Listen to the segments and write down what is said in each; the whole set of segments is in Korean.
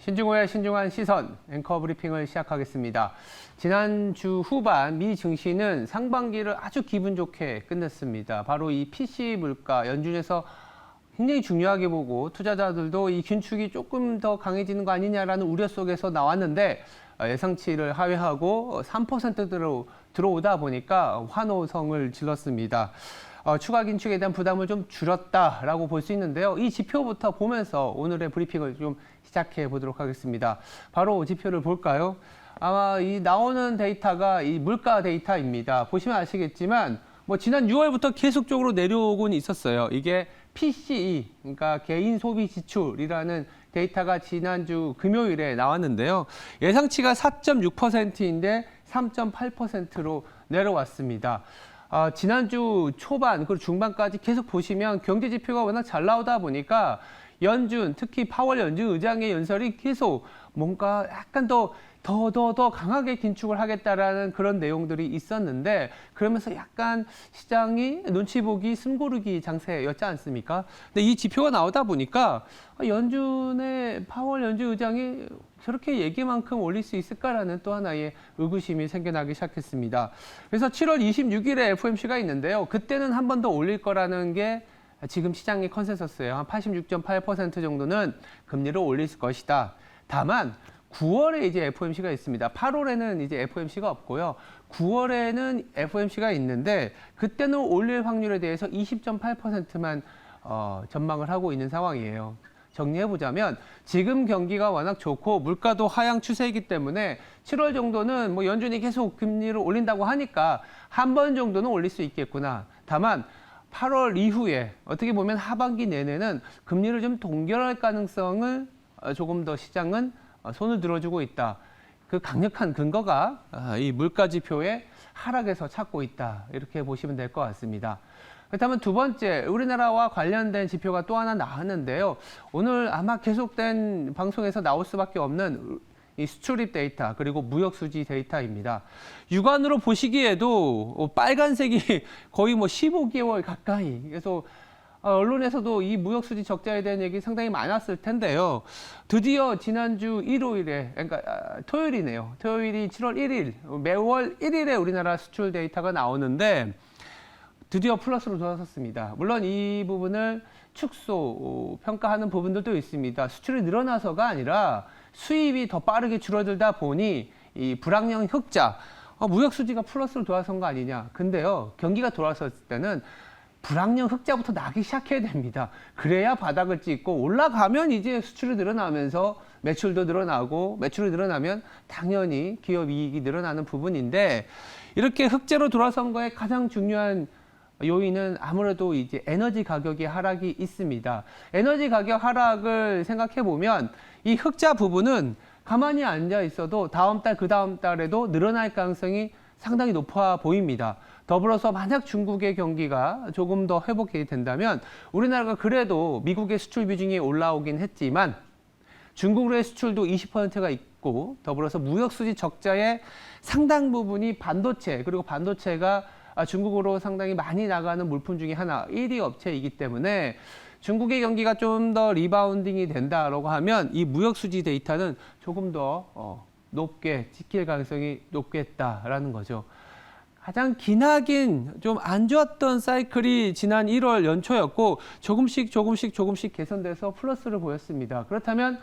신중호의 신중한 시선 앵커 브리핑을 시작하겠습니다. 지난주 후반 미 증시는 상반기를 아주 기분 좋게 끝냈습니다. 바로 이 PC 물가 연준에서 굉장히 중요하게 보고 투자자들도 이 긴축이 조금 더 강해지는 거 아니냐라는 우려 속에서 나왔는데 예상치를 하회하고 3%대로 들어오다 보니까 환호성을 질렀습니다. 추가 긴축에 대한 부담을 좀 줄였다라고 볼 수 있는데요. 이 지표부터 보면서 오늘의 브리핑을 좀 시작해 보도록 하겠습니다. 바로 지표를 볼까요? 아마 이 나오는 데이터가 이 물가 데이터입니다. 보시면 아시겠지만 지난 6월부터 계속적으로 내려오곤 있었어요. 이게 PCE, 그러니까 개인 소비 지출이라는 데이터가 지난주 금요일에 나왔는데요. 예상치가 4.6%인데 3.8%로 내려왔습니다. 지난주 초반 그리고 중반까지 계속 보시면 경제 지표가 워낙 잘 나오다 보니까 연준, 특히 파월 연준 의장의 연설이 계속 뭔가 약간 더 강하게 긴축을 하겠다라는 그런 내용들이 있었는데 그러면서 약간 시장이 눈치 보기, 숨고르기 장세였지 않습니까? 근데 이 지표가 나오다 보니까 연준의 파월 연준 의장이 저렇게 얘기만큼 올릴 수 있을까라는 또 하나의 의구심이 생겨나기 시작했습니다. 그래서 7월 26일에 FOMC가 있는데요. 그때는 한 번 더 올릴 거라는 게 지금 시장의 컨센서스예요. 한 86.8% 정도는 금리를 올릴 것이다. 다만 9월에 이제 FOMC가 있습니다. 8월에는 이제 FOMC가 없고요. 9월에는 FOMC가 있는데 그때는 올릴 확률에 대해서 20.8%만 전망을 하고 있는 상황이에요. 정리해보자면 지금 경기가 워낙 좋고 물가도 하향 추세이기 때문에 7월 정도는 연준이 계속 금리를 올린다고 하니까 한 번 정도는 올릴 수 있겠구나. 다만 8월 이후에 어떻게 보면 하반기 내내는 금리를 좀 동결할 가능성을 조금 더 시장은 손을 들어주고 있다. 그 강력한 근거가 이 물가 지표의 하락에서 찾고 있다. 이렇게 보시면 될 것 같습니다. 그렇다면 두 번째, 우리나라와 관련된 지표가 또 하나 나왔는데요. 오늘 아마 계속된 방송에서 나올 수밖에 없는 이 수출입 데이터 그리고 무역 수지 데이터입니다. 육안으로 보시기에도 빨간색이 거의 15개월 가까이. 그래서 언론에서도 이 무역 수지 적자에 대한 얘기 상당히 많았을 텐데요. 드디어 지난주 일요일에, 그러니까 토요일이네요. 토요일이 7월 1일, 매월 1일에 우리나라 수출 데이터가 나오는데 드디어 플러스로 돌아섰습니다. 물론 이 부분을 축소, 평가하는 부분들도 있습니다. 수출이 늘어나서가 아니라 수입이 더 빠르게 줄어들다 보니 이 불황형 흑자, 무역 수지가 플러스로 돌아선 거 아니냐. 근데요, 경기가 돌아섰을 때는 불황형 흑자부터 나기 시작해야 됩니다. 그래야 바닥을 찍고 올라가면 이제 수출이 늘어나면서 매출도 늘어나고 매출이 늘어나면 당연히 기업 이익이 늘어나는 부분인데 이렇게 흑자로 돌아선 거에 가장 중요한 요인은 아무래도 이제 에너지 가격의 하락이 있습니다. 에너지 가격 하락을 생각해 보면 이 흑자 부분은 가만히 앉아 있어도 다음 달, 그 다음 달에도 늘어날 가능성이 상당히 높아 보입니다. 더불어서 만약 중국의 경기가 조금 더 회복이 된다면 우리나라가 그래도 미국의 수출 비중이 올라오긴 했지만 중국의 수출도 20%가 있고 더불어서 무역 수지 적자의 상당 부분이 반도체 그리고 반도체가 중국으로 상당히 많이 나가는 물품 중에 하나 1위 업체이기 때문에 중국의 경기가 좀 더 리바운딩이 된다라고 하면 이 무역 수지 데이터는 조금 더 높게 찍힐 가능성이 높겠다라는 거죠. 가장 기나긴 좀 안 좋았던 사이클이 지난 1월 연초였고 조금씩 개선돼서 플러스를 보였습니다. 그렇다면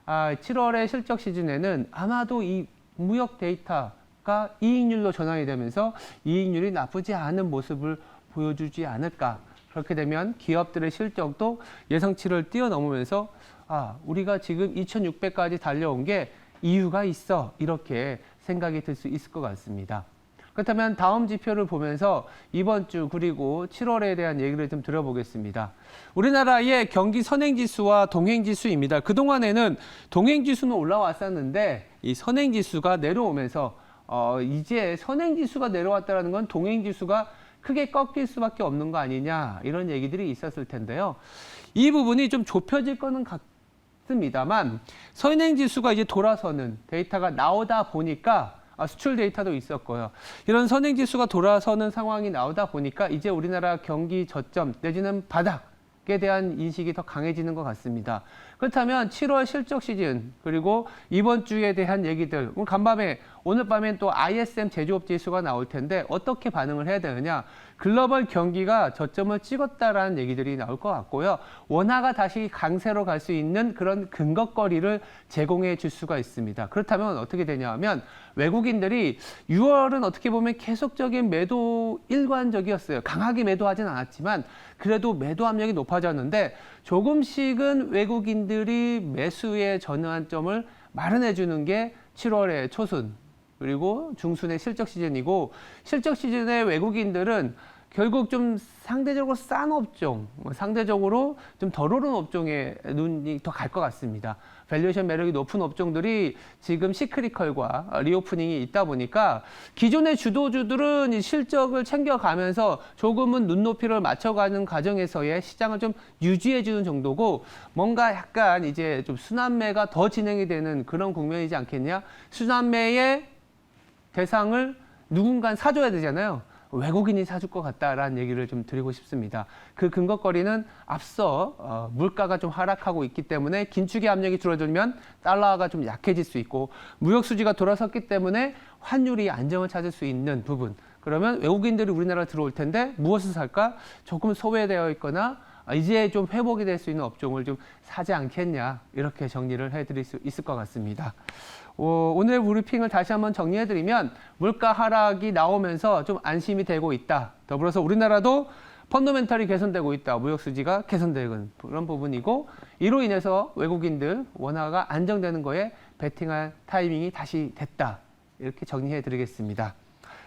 7월의 실적 시즌에는 아마도 이 무역 데이터가 이익률로 전환이 되면서 이익률이 나쁘지 않은 모습을 보여주지 않을까. 그렇게 되면 기업들의 실적도 예상치를 뛰어넘으면서 우리가 지금 2,600까지 달려온 게 이유가 있어. 이렇게 생각이 들 수 있을 것 같습니다. 그렇다면 다음 지표를 보면서 이번 주 그리고 7월에 대한 얘기를 좀 들어보겠습니다. 우리나라의 경기 선행지수와 동행지수입니다. 그동안에는 동행지수는 올라왔었는데 이 선행지수가 내려오면서 이제 선행지수가 내려왔다는 건 동행지수가 크게 꺾일 수밖에 없는 거 아니냐 이런 얘기들이 있었을 텐데요. 이 부분이 좀 좁혀질 거는 같습니다만 선행지수가 이제 돌아서는 데이터가 나오다 보니까 수출 데이터도 있었고요. 이런 선행지수가 돌아서는 상황이 나오다 보니까 이제 우리나라 경기 저점 내지는 바닥에 대한 인식이 더 강해지는 것 같습니다. 그렇다면 7월 실적 시즌 그리고 이번 주에 대한 얘기들 오늘 밤엔 또 ISM 제조업 지수가 나올 텐데 어떻게 반응을 해야 되느냐. 글로벌 경기가 저점을 찍었다라는 얘기들이 나올 것 같고요. 원화가 다시 강세로 갈 수 있는 그런 근거거리를 제공해 줄 수가 있습니다. 그렇다면 어떻게 되냐 하면 외국인들이 6월은 어떻게 보면 계속적인 매도 일관적이었어요. 강하게 매도하진 않았지만 그래도 매도 압력이 높아졌는데 조금씩은 외국인들이 매수의 전환점을 마련해 주는 게 7월의 초순 그리고 중순의 실적 시즌이고 실적 시즌의 외국인들은 결국 좀 상대적으로 싼 업종, 상대적으로 좀 덜 오른 업종에 눈이 더 갈 것 같습니다. 밸류에이션 매력이 높은 업종들이 지금 시크리컬과 리오프닝이 있다 보니까 기존의 주도주들은 이 실적을 챙겨가면서 조금은 눈높이를 맞춰가는 과정에서의 시장을 좀 유지해주는 정도고 뭔가 약간 이제 좀 순환매가 더 진행이 되는 그런 국면이지 않겠냐? 순환매의 대상을 누군가 사줘야 되잖아요. 외국인이 사줄 것 같다라는 얘기를 좀 드리고 싶습니다. 그 근거거리는 앞서 물가가 좀 하락하고 있기 때문에 긴축의 압력이 줄어들면 달러가 좀 약해질 수 있고 무역 수지가 돌아섰기 때문에 환율이 안정을 찾을 수 있는 부분. 그러면 외국인들이 우리나라 들어올 텐데 무엇을 살까? 조금 소외되어 있거나 이제 좀 회복이 될 수 있는 업종을 좀 사지 않겠냐 이렇게 정리를 해드릴 수 있을 것 같습니다. 오늘 브리핑을 다시 한번 정리해드리면 물가 하락이 나오면서 좀 안심이 되고 있다. 더불어서 우리나라도 펀더멘털이 개선되고 있다. 무역 수지가 개선되는 그런 부분이고 이로 인해서 외국인들 원화가 안정되는 거에 베팅할 타이밍이 다시 됐다. 이렇게 정리해드리겠습니다.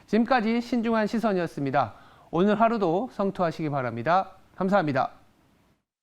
지금까지 신중한 시선이었습니다. 오늘 하루도 성투하시기 바랍니다. 감사합니다.